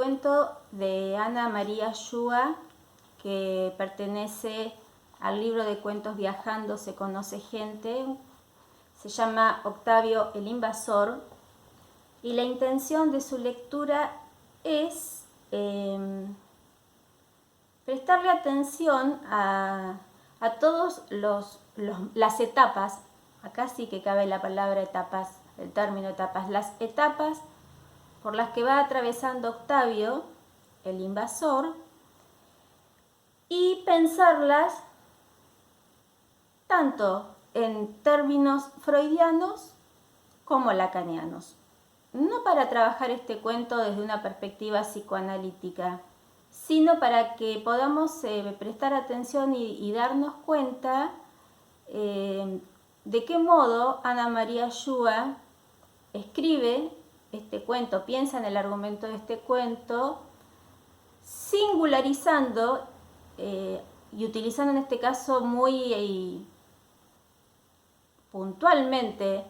cuento de Ana María Shua, que pertenece al libro de cuentos Viajando se conoce gente. Se llama Octavio el Invasor y la intención de su lectura es prestarle atención a todas las etapas. Acá sí que cabe la palabra etapas, el término etapas, las etapas por las que va atravesando Octavio el Invasor, y pensarlas tanto en términos freudianos como lacanianos. No para trabajar este cuento desde una perspectiva psicoanalítica, sino para que podamos prestar atención y darnos cuenta de qué modo Ana María Shua escribe este cuento, piensa en el argumento de este cuento, singularizando y utilizando en este caso muy puntualmente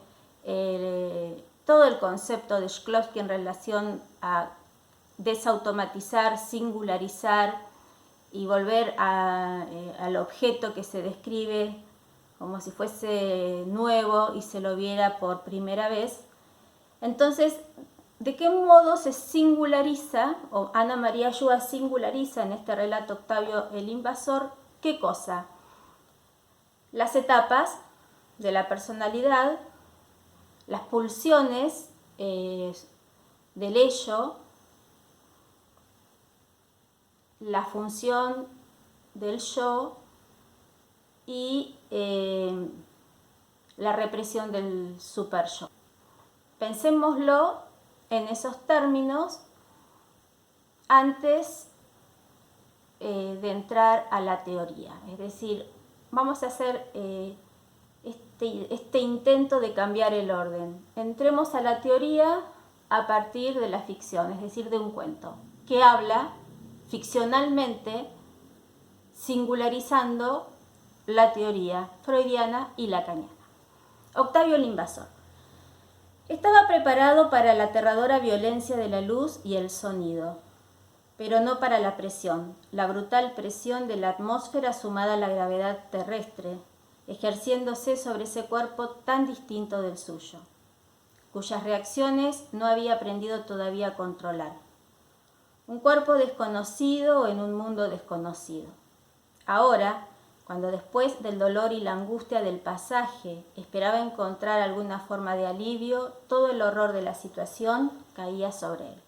todo el concepto de Shklovsky en relación a desautomatizar, singularizar y volver al objeto que se describe como si fuese nuevo y se lo viera por primera vez. Entonces, ¿de qué modo se singulariza, o Ana María Shua singulariza en este relato Octavio el Invasor? ¿Qué cosa? Las etapas de la personalidad, las pulsiones del ello, la función del yo y la represión del super yo. Pensémoslo en esos términos antes de entrar a la teoría. Es decir, vamos a hacer este intento de cambiar el orden. Entremos a la teoría a partir de la ficción, es decir, de un cuento que habla ficcionalmente, singularizando la teoría freudiana y lacaniana. Octavio el Invasor. Estaba preparado para la aterradora violencia de la luz y el sonido, pero no para la presión, la brutal presión de la atmósfera sumada a la gravedad terrestre, ejerciéndose sobre ese cuerpo tan distinto del suyo, cuyas reacciones no había aprendido todavía a controlar. Un cuerpo desconocido en un mundo desconocido. Ahora, cuando después del dolor y la angustia del pasaje esperaba encontrar alguna forma de alivio, todo el horror de la situación caía sobre él.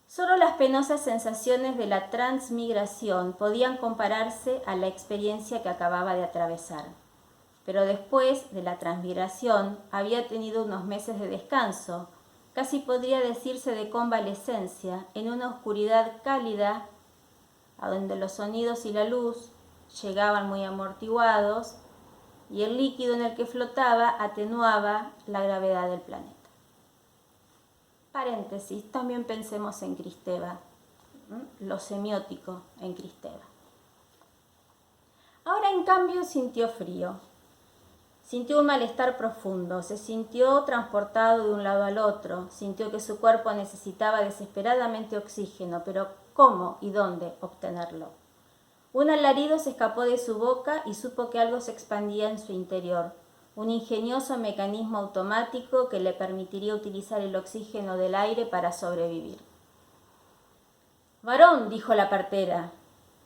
Solo las penosas sensaciones de la transmigración podían compararse a la experiencia que acababa de atravesar. Pero después de la transmigración había tenido unos meses de descanso, casi podría decirse de convalecencia, en una oscuridad cálida, a donde los sonidos y la luz llegaban muy amortiguados y el líquido en el que flotaba atenuaba la gravedad del planeta. Paréntesis, también pensemos en Kristeva, lo semiótico en Kristeva. Ahora en cambio sintió frío, sintió un malestar profundo, se sintió transportado de un lado al otro, sintió que su cuerpo necesitaba desesperadamente oxígeno, pero ¿cómo y dónde obtenerlo? Un alarido se escapó de su boca y supo que algo se expandía en su interior, un ingenioso mecanismo automático que le permitiría utilizar el oxígeno del aire para sobrevivir. «Varón», dijo la partera,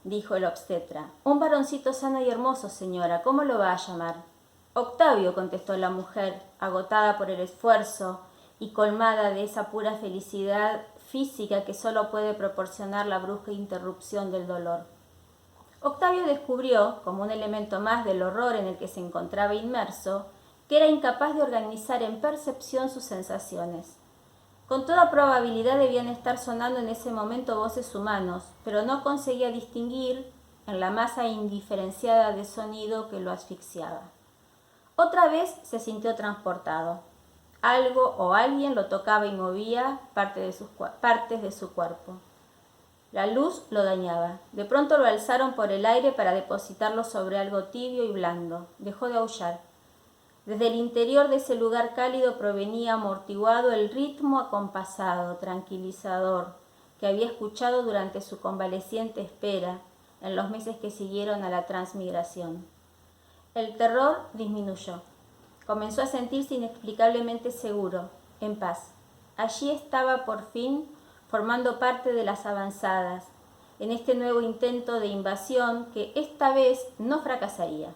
dijo el obstetra. «Un varoncito sano y hermoso, señora, ¿cómo lo va a llamar?» «Octavio», contestó la mujer, agotada por el esfuerzo y colmada de esa pura felicidad física que solo puede proporcionar la brusca interrupción del dolor. Octavio descubrió, como un elemento más del horror en el que se encontraba inmerso, que era incapaz de organizar en percepción sus sensaciones. Con toda probabilidad debían estar sonando en ese momento voces humanos, pero no conseguía distinguir en la masa indiferenciada de sonido que lo asfixiaba. Otra vez se sintió transportado. Algo o alguien lo tocaba y movía partes de su cuerpo. La luz lo dañaba. De pronto lo alzaron por el aire para depositarlo sobre algo tibio y blando. Dejó de aullar. Desde el interior de ese lugar cálido provenía amortiguado el ritmo acompasado, tranquilizador, que había escuchado durante su convaleciente espera en los meses que siguieron a la transmigración. El terror disminuyó. Comenzó a sentirse inexplicablemente seguro, en paz. Allí estaba por fin formando parte de las avanzadas, en este nuevo intento de invasión que esta vez no fracasaría.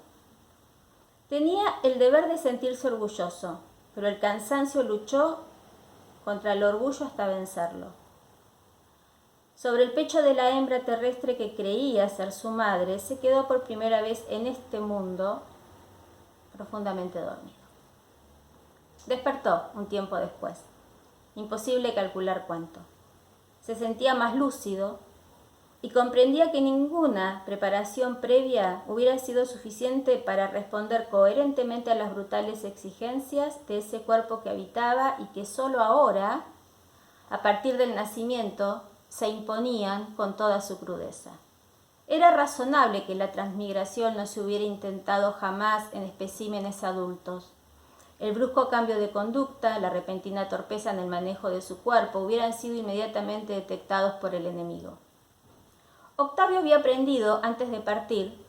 Tenía el deber de sentirse orgulloso, pero el cansancio luchó contra el orgullo hasta vencerlo. Sobre el pecho de la hembra terrestre que creía ser su madre, se quedó por primera vez en este mundo profundamente dormido. Despertó un tiempo después. Imposible calcular cuánto. Se sentía más lúcido y comprendía que ninguna preparación previa hubiera sido suficiente para responder coherentemente a las brutales exigencias de ese cuerpo que habitaba y que solo ahora, a partir del nacimiento, se imponían con toda su crudeza. Era razonable que la transmigración no se hubiera intentado jamás en especímenes adultos. El brusco cambio de conducta, la repentina torpeza en el manejo de su cuerpo hubieran sido inmediatamente detectados por el enemigo. Octavio había aprendido, antes de partir,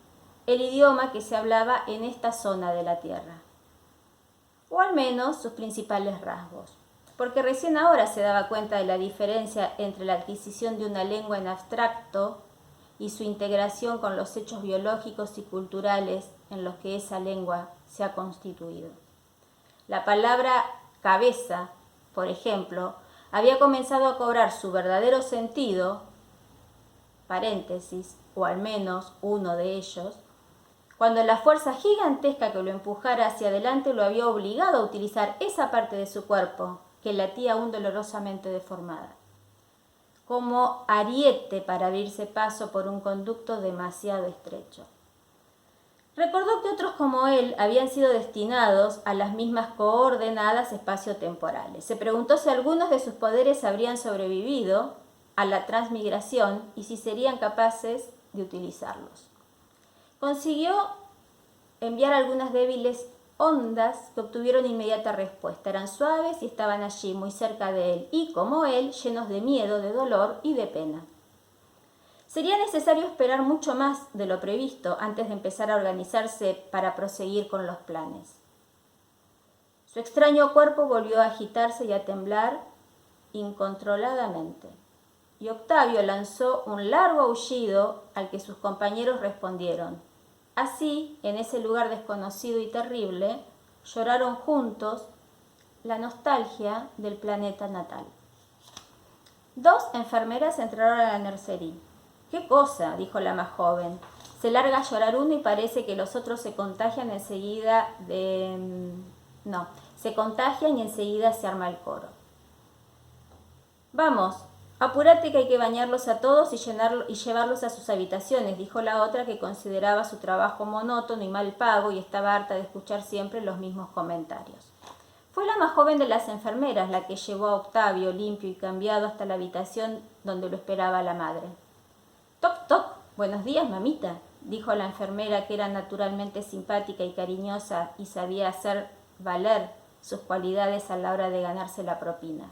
el idioma que se hablaba en esta zona de la tierra, o al menos sus principales rasgos, porque recién ahora se daba cuenta de la diferencia entre la adquisición de una lengua en abstracto y su integración con los hechos biológicos y culturales en los que esa lengua se ha constituido. La palabra cabeza, por ejemplo, había comenzado a cobrar su verdadero sentido, paréntesis, o al menos uno de ellos, cuando la fuerza gigantesca que lo empujara hacia adelante lo había obligado a utilizar esa parte de su cuerpo que latía aún dolorosamente deformada, como ariete para abrirse paso por un conducto demasiado estrecho. Recordó que otros como él habían sido destinados a las mismas coordenadas espaciotemporales. Se preguntó si algunos de sus poderes habrían sobrevivido a la transmigración y si serían capaces de utilizarlos. Consiguió enviar algunas débiles ondas que obtuvieron inmediata respuesta. Eran suaves y estaban allí, muy cerca de él, y como él, llenos de miedo, de dolor y de pena. Sería necesario esperar mucho más de lo previsto antes de empezar a organizarse para proseguir con los planes. Su extraño cuerpo volvió a agitarse y a temblar incontroladamente, y Octavio lanzó un largo aullido al que sus compañeros respondieron. Así, en ese lugar desconocido y terrible, lloraron juntos la nostalgia del planeta natal. 2 enfermeras entraron a la nursery. «¿Qué cosa?», dijo la más joven. «Se larga a llorar uno y parece que los otros se contagian enseguida se contagian y enseguida se arma el coro». «Vamos, apúrate que hay que bañarlos a todos y llevarlos a sus habitaciones», dijo la otra, que consideraba su trabajo monótono y mal pago y estaba harta de escuchar siempre los mismos comentarios. Fue la más joven de las enfermeras la que llevó a Octavio, limpio y cambiado, hasta la habitación donde lo esperaba la madre. «Toc, toc, buenos días, mamita», dijo la enfermera, que era naturalmente simpática y cariñosa y sabía hacer valer sus cualidades a la hora de ganarse la propina.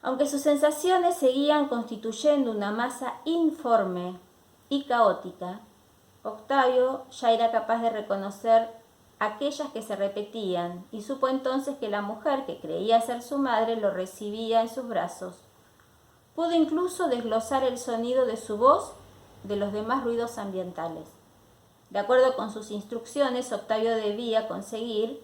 Aunque sus sensaciones seguían constituyendo una masa informe y caótica, Octavio ya era capaz de reconocer aquellas que se repetían y supo entonces que la mujer que creía ser su madre lo recibía en sus brazos. Pudo incluso desglosar el sonido de su voz de los demás ruidos ambientales. De acuerdo con sus instrucciones, Octavio debía conseguir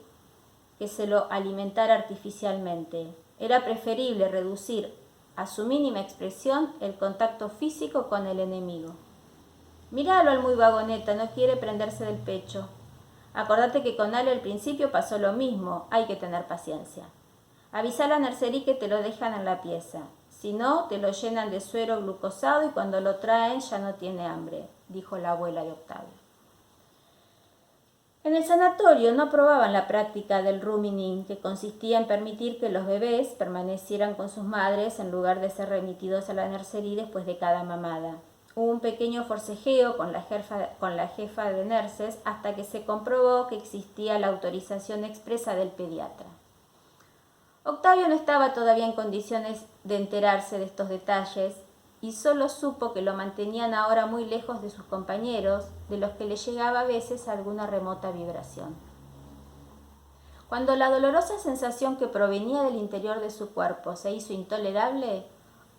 que se lo alimentara artificialmente. Era preferible reducir a su mínima expresión el contacto físico con el enemigo. «Míralo al muy vagoneta, no quiere prenderse del pecho. Acordate que con Ale al principio pasó lo mismo, hay que tener paciencia. Avisa a la nursery que te lo dejan en la pieza. Si no, te lo llenan de suero glucosado y cuando lo traen ya no tiene hambre», dijo la abuela de Octavio. En el sanatorio no aprobaban la práctica del rooming, que consistía en permitir que los bebés permanecieran con sus madres en lugar de ser remitidos a la nursery después de cada mamada. Hubo un pequeño forcejeo con la jefa de Nerses hasta que se comprobó que existía la autorización expresa del pediatra. Octavio no estaba todavía en condiciones de enterarse de estos detalles y solo supo que lo mantenían ahora muy lejos de sus compañeros, de los que le llegaba a veces alguna remota vibración. Cuando la dolorosa sensación que provenía del interior de su cuerpo se hizo intolerable,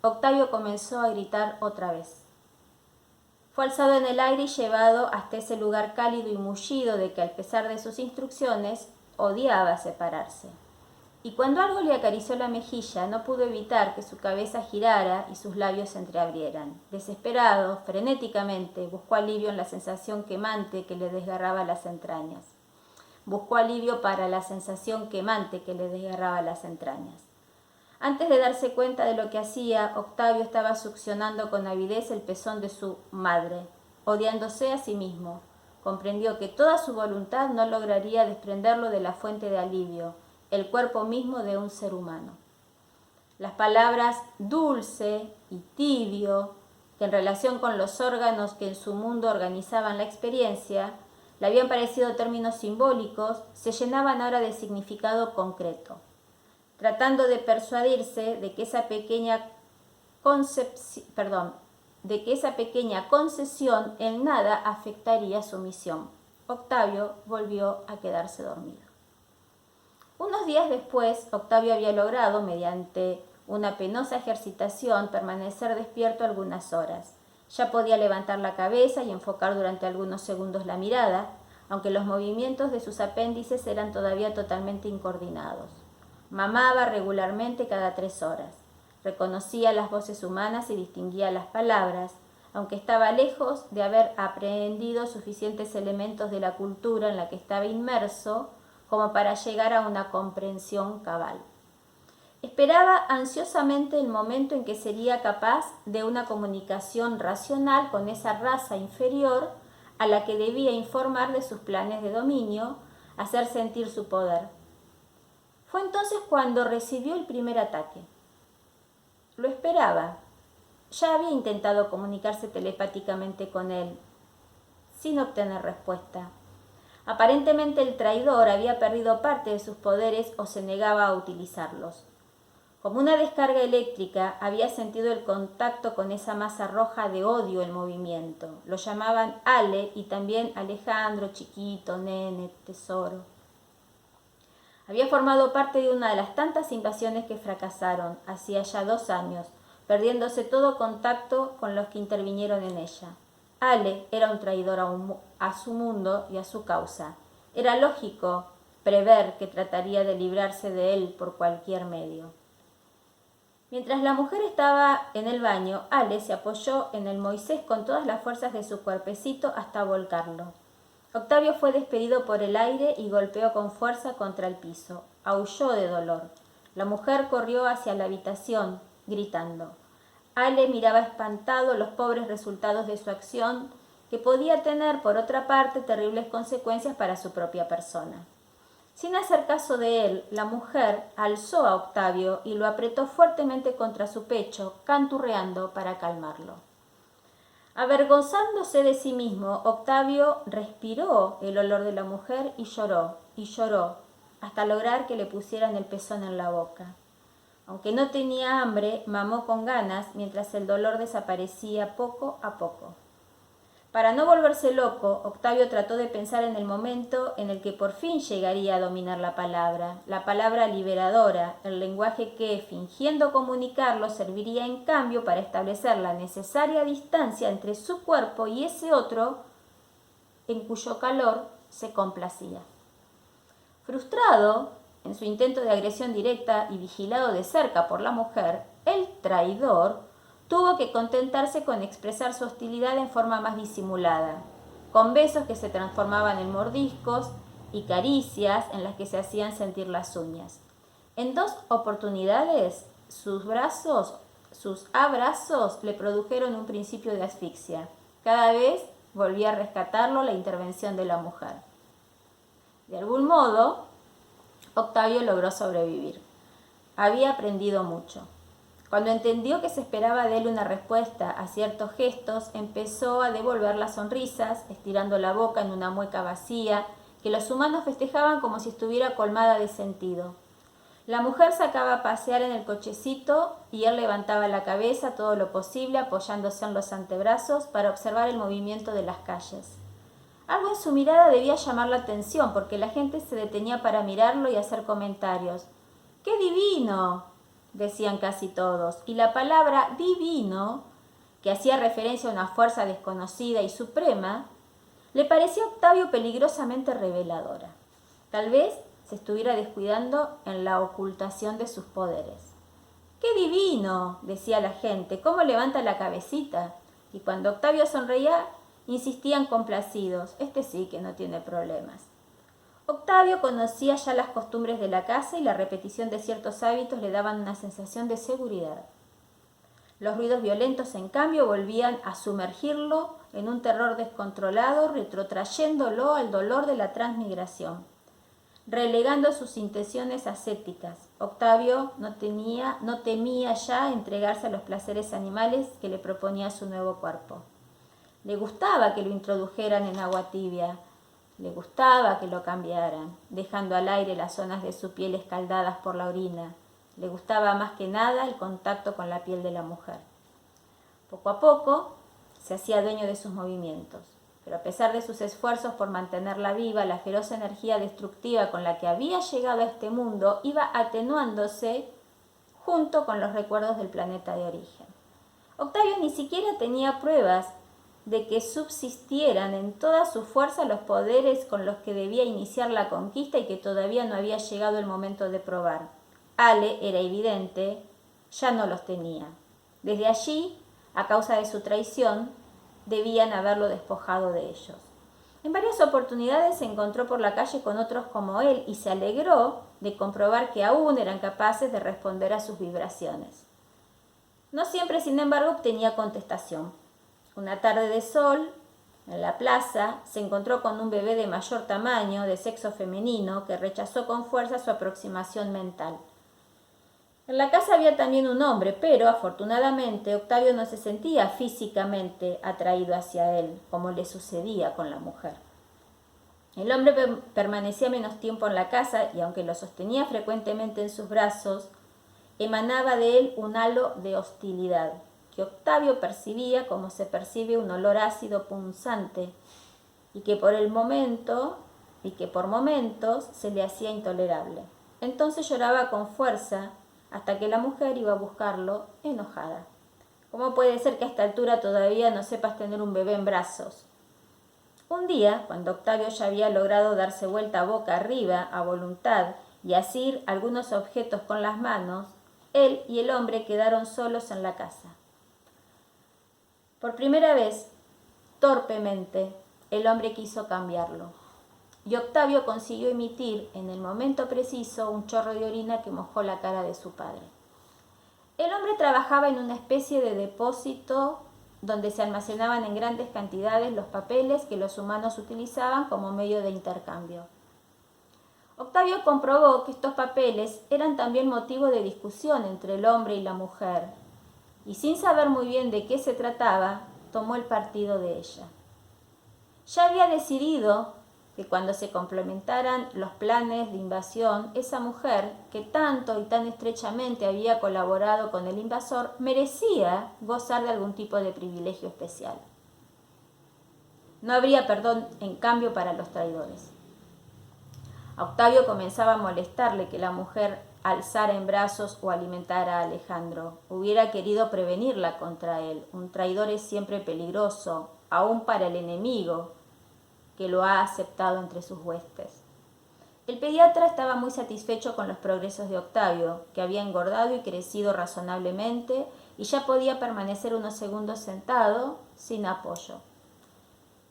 Octavio comenzó a gritar otra vez. Fue alzado en el aire y llevado hasta ese lugar cálido y mullido de que, a pesar de sus instrucciones, odiaba separarse. Y cuando algo le acarició la mejilla, no pudo evitar que su cabeza girara y sus labios se entreabrieran. Desesperado, frenéticamente, buscó alivio en la sensación quemante que le desgarraba las entrañas. Buscó alivio para la sensación quemante que le desgarraba las entrañas. Antes de darse cuenta de lo que hacía, Octavio estaba succionando con avidez el pezón de su madre. Odiándose a sí mismo, comprendió que toda su voluntad no lograría desprenderlo de la fuente de alivio, el cuerpo mismo de un ser humano. Las palabras dulce y tibio, que en relación con los órganos que en su mundo organizaban la experiencia, le habían parecido términos simbólicos, se llenaban ahora de significado concreto. Tratando de persuadirse de que esa pequeña concesión en nada afectaría su misión, Octavio volvió a quedarse dormido. Unos días después, Octavio había logrado, mediante una penosa ejercitación, permanecer despierto algunas horas. Ya podía levantar la cabeza y enfocar durante algunos segundos la mirada, aunque los movimientos de sus apéndices eran todavía totalmente incoordinados. Mamaba regularmente cada 3 horas. Reconocía las voces humanas y distinguía las palabras, aunque estaba lejos de haber aprehendido suficientes elementos de la cultura en la que estaba inmerso como para llegar a una comprensión cabal. Esperaba ansiosamente el momento en que sería capaz de una comunicación racional con esa raza inferior a la que debía informar de sus planes de dominio, hacer sentir su poder. Fue entonces cuando recibió el primer ataque. Lo esperaba. Ya había intentado comunicarse telepáticamente con él, sin obtener respuesta. Aparentemente el traidor había perdido parte de sus poderes o se negaba a utilizarlos. Como una descarga eléctrica, había sentido el contacto con esa masa roja de odio en movimiento. Lo llamaban Ale y también Alejandro, chiquito, nene, tesoro. Había formado parte de una de las tantas invasiones que fracasaron, hacía ya 2 años, perdiéndose todo contacto con los que intervinieron en ella. Ale era un traidor a su mundo y a su causa. Era lógico prever que trataría de librarse de él por cualquier medio. Mientras la mujer estaba en el baño, Ale se apoyó en el Moisés con todas las fuerzas de su cuerpecito hasta volcarlo. Octavio fue despedido por el aire y golpeó con fuerza contra el piso. Aulló de dolor. La mujer corrió hacia la habitación, gritando. Ale miraba espantado los pobres resultados de su acción, que podía tener, por otra parte, terribles consecuencias para su propia persona. Sin hacer caso de él, la mujer alzó a Octavio y lo apretó fuertemente contra su pecho, canturreando para calmarlo. Avergonzándose de sí mismo, Octavio respiró el olor de la mujer y lloró, hasta lograr que le pusieran el pezón en la boca. Aunque no tenía hambre, mamó con ganas mientras el dolor desaparecía poco a poco. Para no volverse loco, Octavio trató de pensar en el momento en el que por fin llegaría a dominar la palabra liberadora, el lenguaje que, fingiendo comunicarlo, serviría en cambio para establecer la necesaria distancia entre su cuerpo y ese otro en cuyo calor se complacía. Frustrado en su intento de agresión directa y vigilado de cerca por la mujer, el traidor tuvo que contentarse con expresar su hostilidad en forma más disimulada, con besos que se transformaban en mordiscos y caricias en las que se hacían sentir las uñas. En 2 oportunidades, sus abrazos le produjeron un principio de asfixia. Cada vez volvía a rescatarlo la intervención de la mujer. De algún modo, Octavio logró sobrevivir. Había aprendido mucho. Cuando entendió que se esperaba de él una respuesta a ciertos gestos, empezó a devolver las sonrisas, estirando la boca en una mueca vacía, que los humanos festejaban como si estuviera colmada de sentido. La mujer sacaba a pasear en el cochecito y él levantaba la cabeza todo lo posible, apoyándose en los antebrazos para observar el movimiento de las calles. Algo en su mirada debía llamar la atención, porque la gente se detenía para mirarlo y hacer comentarios. ¡Qué divino!, decían casi todos, y la palabra divino, que hacía referencia a una fuerza desconocida y suprema, le parecía a Octavio peligrosamente reveladora. Tal vez se estuviera descuidando en la ocultación de sus poderes. ¡Qué divino!, decía la gente, ¿cómo levanta la cabecita? Y cuando Octavio sonreía, insistían complacidos, este sí que no tiene problemas. Octavio conocía ya las costumbres de la casa y la repetición de ciertos hábitos le daban una sensación de seguridad. Los ruidos violentos, en cambio, volvían a sumergirlo en un terror descontrolado, retrotrayéndolo al dolor de la transmigración, relegando sus intenciones ascéticas. Octavio no temía ya entregarse a los placeres animales que le proponía su nuevo cuerpo. Le gustaba que lo introdujeran en agua tibia, le gustaba que lo cambiaran, dejando al aire las zonas de su piel escaldadas por la orina. Le gustaba más que nada el contacto con la piel de la mujer. Poco a poco se hacía dueño de sus movimientos, pero a pesar de sus esfuerzos por mantenerla viva, la feroz energía destructiva con la que había llegado a este mundo iba atenuándose junto con los recuerdos del planeta de origen. Octavio ni siquiera tenía pruebas de que subsistieran en toda su fuerza los poderes con los que debía iniciar la conquista y que todavía no había llegado el momento de probar. Ale, era evidente, ya no los tenía. Desde allí, a causa de su traición, debían haberlo despojado de ellos. En varias oportunidades se encontró por la calle con otros como él y se alegró de comprobar que aún eran capaces de responder a sus vibraciones. No siempre, sin embargo, obtenía contestación. Una tarde de sol, en la plaza, se encontró con un bebé de mayor tamaño, de sexo femenino, que rechazó con fuerza su aproximación mental. En la casa había también un hombre, pero, afortunadamente, Octavio no se sentía físicamente atraído hacia él, como le sucedía con la mujer. El hombre permanecía menos tiempo en la casa y, aunque lo sostenía frecuentemente en sus brazos, emanaba de él un halo de hostilidad, que Octavio percibía como se percibe un olor ácido punzante y que por momentos se le hacía intolerable. Entonces lloraba con fuerza hasta que la mujer iba a buscarlo enojada. ¿Cómo puede ser que a esta altura todavía no sepas tener un bebé en brazos? Un día, cuando Octavio ya había logrado darse vuelta boca arriba a voluntad y asir algunos objetos con las manos, él y el hombre quedaron solos en la casa. Por primera vez, torpemente, el hombre quiso cambiarlo, y Octavio consiguió emitir en el momento preciso un chorro de orina que mojó la cara de su padre. El hombre trabajaba en una especie de depósito donde se almacenaban en grandes cantidades los papeles que los humanos utilizaban como medio de intercambio. Octavio comprobó que estos papeles eran también motivo de discusión entre el hombre y la mujer, y sin saber muy bien de qué se trataba, tomó el partido de ella. Ya había decidido que cuando se complementaran los planes de invasión, esa mujer, que tanto y tan estrechamente había colaborado con el invasor, merecía gozar de algún tipo de privilegio especial. No habría perdón, en cambio, para los traidores. A Octavio comenzaba a molestarle que la mujer alzara en brazos o alimentara a Alejandro. Hubiera querido prevenirla contra él. Un traidor es siempre peligroso, aún para el enemigo, que lo ha aceptado entre sus huestes. El pediatra estaba muy satisfecho con los progresos de Octavio, que había engordado y crecido razonablemente y ya podía permanecer unos segundos sentado, sin apoyo.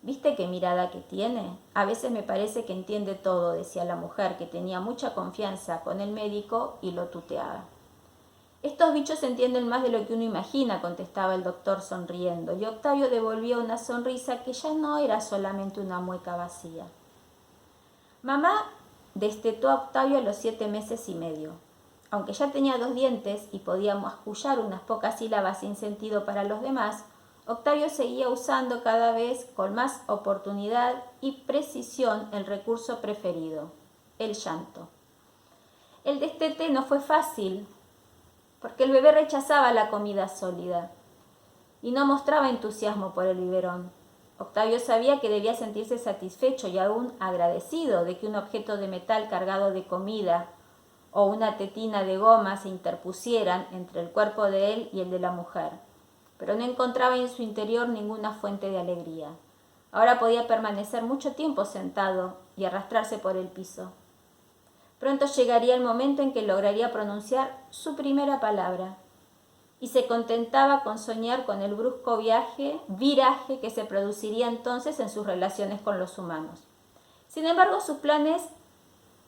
¿Viste qué mirada que tiene? A veces me parece que entiende todo, decía la mujer, que tenía mucha confianza con el médico y lo tuteaba. Estos bichos entienden más de lo que uno imagina, contestaba el doctor sonriendo, y Octavio devolvía una sonrisa que ya no era solamente una mueca vacía. Mamá destetó a Octavio a los 7 meses y medio. Aunque ya tenía 2 dientes y podía mascullar unas pocas sílabas sin sentido para los demás, Octavio seguía usando cada vez con más oportunidad y precisión el recurso preferido, el llanto. El destete no fue fácil, porque el bebé rechazaba la comida sólida y no mostraba entusiasmo por el biberón. Octavio sabía que debía sentirse satisfecho y aún agradecido de que un objeto de metal cargado de comida o una tetina de goma se interpusieran entre el cuerpo de él y el de la mujer, pero no encontraba en su interior ninguna fuente de alegría. Ahora podía permanecer mucho tiempo sentado y arrastrarse por el piso. Pronto llegaría el momento en que lograría pronunciar su primera palabra, y se contentaba con soñar con el brusco viraje que se produciría entonces en sus relaciones con los humanos. Sin embargo, sus planes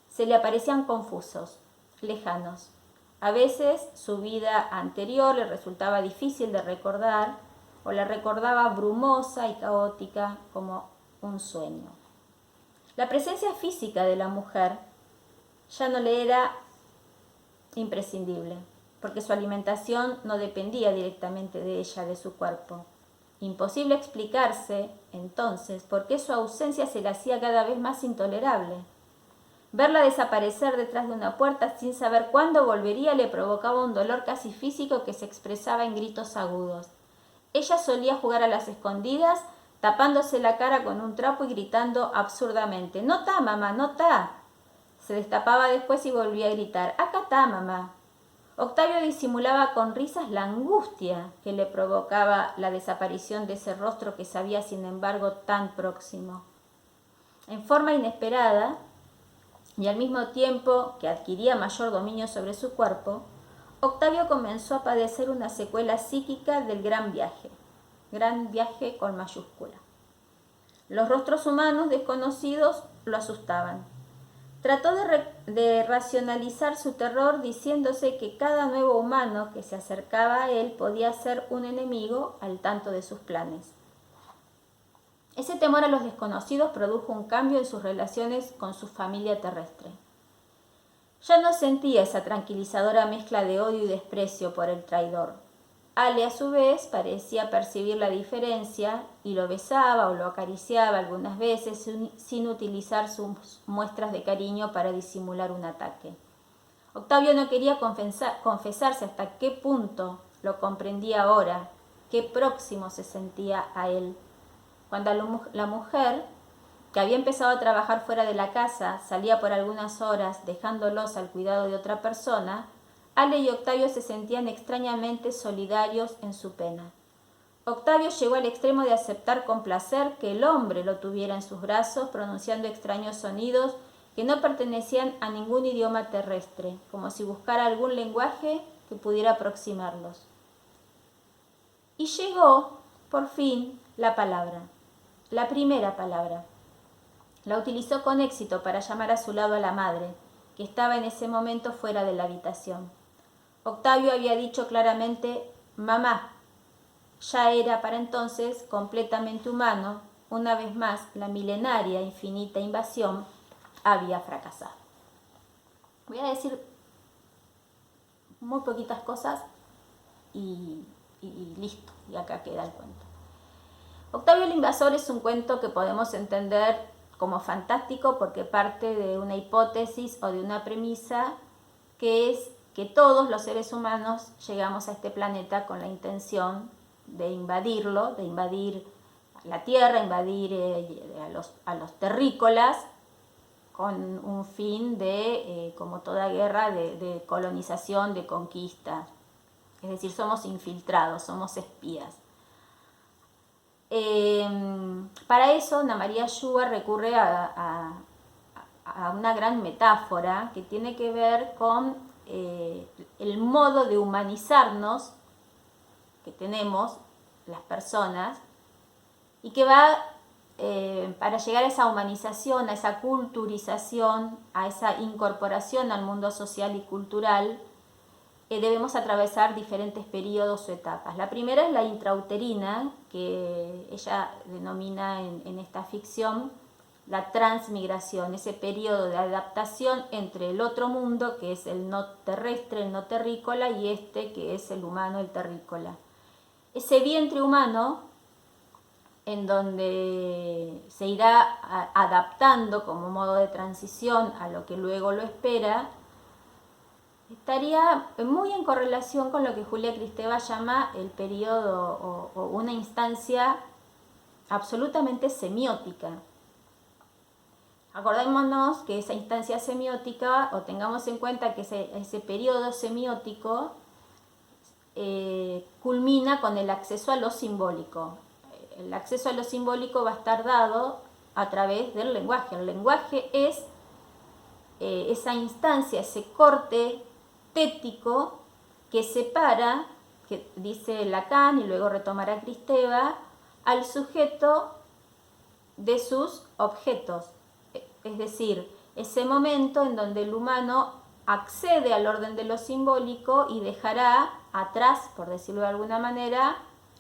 se le aparecían confusos, lejanos. A veces su vida anterior le resultaba difícil de recordar o la recordaba brumosa y caótica como un sueño. La presencia física de la mujer ya no le era imprescindible, porque su alimentación no dependía directamente de ella, de su cuerpo. Imposible explicarse, entonces, por qué su ausencia se le hacía cada vez más intolerable. Verla desaparecer detrás de una puerta sin saber cuándo volvería le provocaba un dolor casi físico que se expresaba en gritos agudos. Ella solía jugar a las escondidas, tapándose la cara con un trapo y gritando absurdamente: «¡No está, mamá, no está!». Se destapaba después y volvía a gritar: «Acá está, mamá». Octavio disimulaba con risas la angustia que le provocaba la desaparición de ese rostro que sabía, sin embargo, tan próximo. En forma inesperada, y al mismo tiempo que adquiría mayor dominio sobre su cuerpo, Octavio comenzó a padecer una secuela psíquica del gran viaje con mayúscula. Los rostros humanos desconocidos lo asustaban. Trató de racionalizar su terror diciéndose que cada nuevo humano que se acercaba a él podía ser un enemigo al tanto de sus planes. Ese temor a los desconocidos produjo un cambio en sus relaciones con su familia terrestre. Ya no sentía esa tranquilizadora mezcla de odio y desprecio por el traidor. Ale, a su vez, parecía percibir la diferencia y lo besaba o lo acariciaba algunas veces sin utilizar sus muestras de cariño para disimular un ataque. Octavio no quería confesarse hasta qué punto lo comprendía ahora, qué próximo se sentía a él. Cuando la mujer, que había empezado a trabajar fuera de la casa, salía por algunas horas dejándolos al cuidado de otra persona, Ale y Octavio se sentían extrañamente solidarios en su pena. Octavio llegó al extremo de aceptar con placer que el hombre lo tuviera en sus brazos, pronunciando extraños sonidos que no pertenecían a ningún idioma terrestre, como si buscara algún lenguaje que pudiera aproximarlos. Y llegó, por fin, la palabra, la primera palabra. La utilizó con éxito para llamar a su lado a la madre, que estaba en ese momento fuera de la habitación. Octavio había dicho claramente «mamá». Ya era para entonces completamente humano. Una vez más, la milenaria, infinita invasión había fracasado. Voy a decir muy poquitas cosas y listo, y acá queda el cuento. Octavio el Invasor es un cuento que podemos entender como fantástico porque parte de una hipótesis o de una premisa que es que todos los seres humanos llegamos a este planeta con la intención de invadirlo, de invadir la tierra, invadir a los terrícolas, con un fin de, como toda guerra, de colonización, de conquista. Es decir, somos infiltrados, somos espías. Para eso, Ana María Schubert recurre a una gran metáfora que tiene que ver con el modo de humanizarnos que tenemos las personas y que va para llegar a esa humanización, a esa culturización, a esa incorporación al mundo social y cultural, debemos atravesar diferentes periodos o etapas. La primera es la intrauterina, que ella denomina en esta ficción la transmigración, ese periodo de adaptación entre el otro mundo, que es el no terrestre, el no terrícola, y este, que es el humano, el terrícola. Ese vientre humano, en donde se irá adaptando como modo de transición a lo que luego lo espera, estaría muy en correlación con lo que Julia Kristeva llama el periodo o una instancia absolutamente semiótica. Acordémonos que esa instancia semiótica, o tengamos en cuenta que ese periodo semiótico culmina con el acceso a lo simbólico. El acceso a lo simbólico va a estar dado a través del lenguaje. El lenguaje es esa instancia, ese corte tético que separa, que dice Lacan y luego retomará Kristeva, al sujeto de sus objetos. Es decir, ese momento en donde el humano accede al orden de lo simbólico y dejará atrás, por decirlo de alguna manera,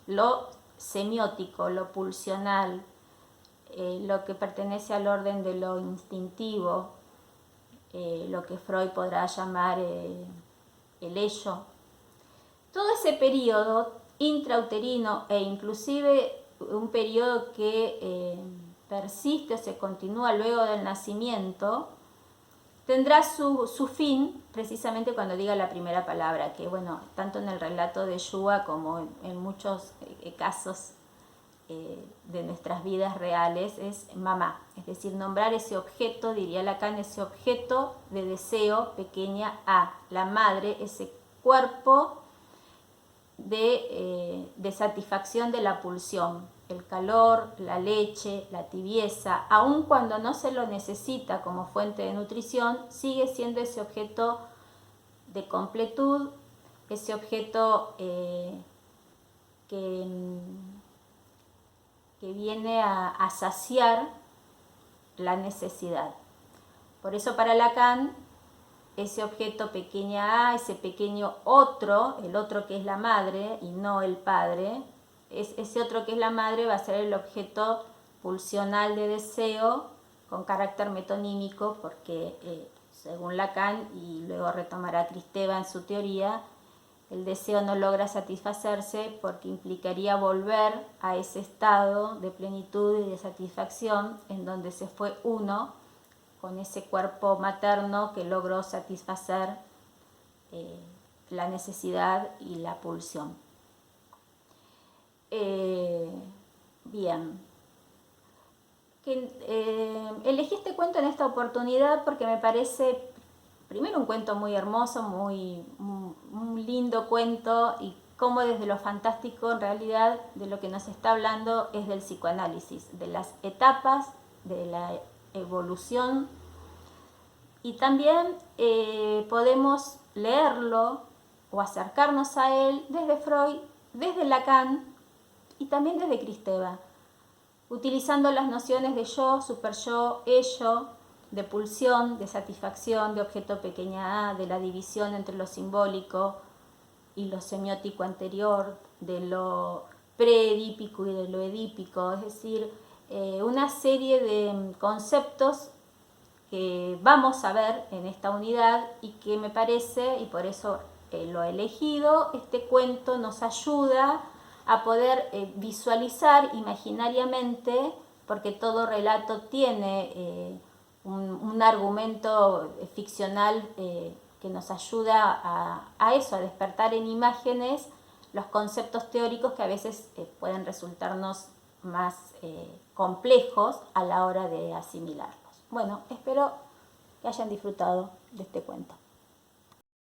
lo semiótico, lo pulsional, lo que pertenece al orden de lo instintivo, lo que Freud podrá llamar el ello. Todo ese periodo intrauterino e inclusive un periodo que persiste o se continúa luego del nacimiento, tendrá su fin precisamente cuando diga la primera palabra, que bueno, tanto en el relato de Yua como en muchos casos de nuestras vidas reales es mamá, es decir, nombrar ese objeto, diría Lacan, ese objeto de deseo pequeña a, la madre, ese cuerpo de satisfacción de la pulsión, el calor, la leche, la tibieza, aun cuando no se lo necesita como fuente de nutrición, sigue siendo ese objeto de completud, ese objeto que viene a saciar la necesidad. Por eso para Lacan, ese objeto pequeña a, ese pequeño otro, el otro que es la madre y no el padre, ese otro que es la madre va a ser el objeto pulsional de deseo con carácter metonímico, porque según Lacan, y luego retomará Kristeva en su teoría, el deseo no logra satisfacerse porque implicaría volver a ese estado de plenitud y de satisfacción en donde se fue uno con ese cuerpo materno que logró satisfacer la necesidad y la pulsión. Bien. Elegí este cuento en esta oportunidad porque me parece, primero, un cuento muy hermoso, un lindo cuento, y cómo desde lo fantástico, en realidad, de lo que nos está hablando es del psicoanálisis, de las etapas de la evolución, y también podemos leerlo o acercarnos a él desde Freud, desde Lacan y también desde Kristeva, utilizando las nociones de yo, superyo, ello, de pulsión, de satisfacción, de objeto pequeña a, de la división entre lo simbólico y lo semiótico anterior, de lo preedípico y de lo edípico, es decir, una serie de conceptos que vamos a ver en esta unidad y que me parece, y por eso lo he elegido, este cuento nos ayuda a poder visualizar imaginariamente, porque todo relato tiene un argumento ficcional que nos ayuda a eso, a despertar en imágenes los conceptos teóricos que a veces pueden resultarnos más complejos a la hora de asimilarlos. Bueno, espero que hayan disfrutado de este cuento.